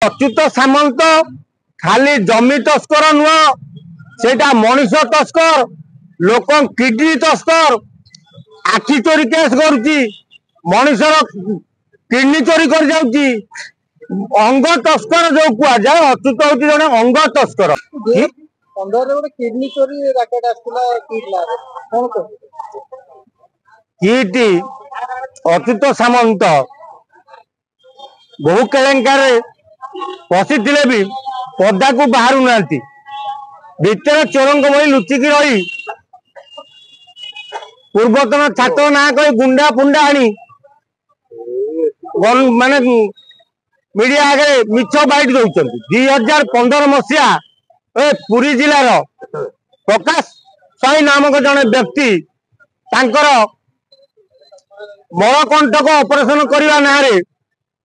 अच्युत सामंत खाली जमी तस्कर नुह सेटा मनीष तस्कर लोक किडनी तस्कर आखि चोरी केस करुच्ची मनीषर किडनी चोरी कर जाउची अंग तस्कर जो कुआ जाए अच्युत हूँ जड़े अंग तस्कर किडनी चोरी राकेट किट अच्युत सामंत बहु केलेंकार पशि भी पदा को बाहर ना भितर चोरंग भली लुचिकी रही पूर्वतन छात्र ना कही गुंडा फुंडा आनी माने मीडिया आगे मिछ बाइट दौरान 2015 मसीहा पुरी जिलार प्रकाश साई नामक जड़े व्यक्ति मलकंटक ऑपरेशन करने ना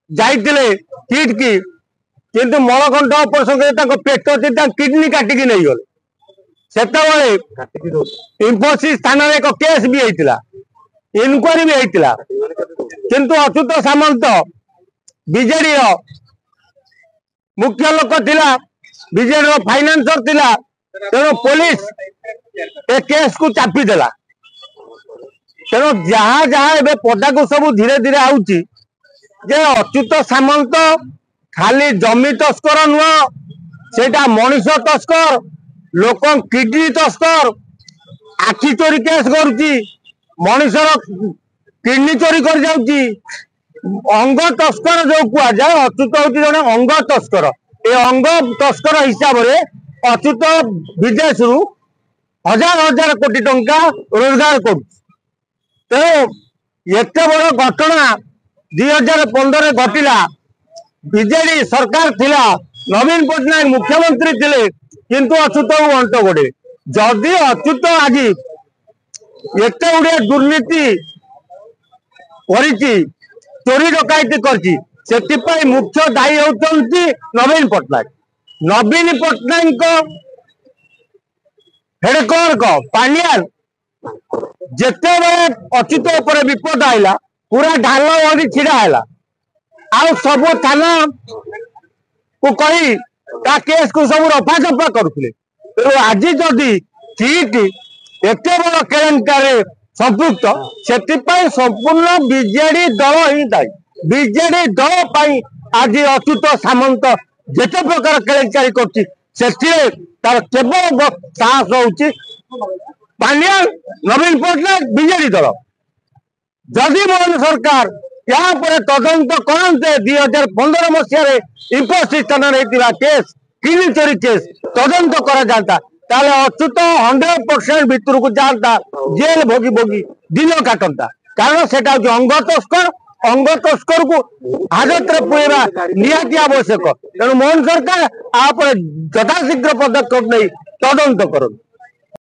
जाइए किट की किंतु मलकंठ ऑपरेशन कर पेट किडनी काटिकी नहीं गले से इंफोसिस थाना एक केस भी होता इनक्वारी भी होता किंतु अच्युत सामंत बीजेडी मुख्य लोक थिला बीजेडी फाइनेंसर थिला तेणु पुलिस ए केस को चापी देला तेणु जहाँ जहाँ ए पदा को सब धीरे धीरे आउची जे अच्युत सामंत खाली जमी तस्कर नुह सेटा मनीष तस्कर लोक किडनी तस्कर आखि चोरी केस करुच्ची मनीषर किडनी चोरी कर जाउची अंग तस्कर जो कुआ जाए अच्युत हूँ जड़े अंग तस्कर ए अंग तस्कर हिसाब से अच्युत विदेश रु हजार हजार कोटी टंका रोजगार कर एत बड़ घटना 2015 घटला बीजेडी सरकार थिला नवीन पट्टनायक मुख्यमंत्री थिले किंतु अच्युत अंत गोड़े जदि अच्युत आज एत गुड़े दुर्नीति करिछि चोरी डकायती कर मुख्य दायी होती नवीन पट्टनायक हेडक्वार्टर पांड्यान जिते बड़े अच्युत उपर विपद आईला पूरा ढाल बनी छिड़ा है आउ सब थाना को कही केस को सब रफा सफा करुले आज जदि किट एत बड़ केलेंकार संपुक्त से संपूर्ण बीजेडी दल ही दायी बीजेडी दल पाई आज अच्युत सामंत जिते प्रकार केलेंकारी कर केवल साहस होची पांड्यान नवीन पट्टनायक बीजेडी दल जदि मोहन सरकार यहाँ पर तदंत करते 2015 मसीह इंफोसिस थाना केस किडनी चोरी केस तदंत करा जाता ताले अच्युत 100% भितर को जाता जेल भोगी भोगी दिन काटता कारण से अंग तस्कर को हाजत पुरेवा निहाती आवश्यक तेणु मोहन सरकार आप यथाशीघ्र पदक्षेप नहीं तदंत करूँ।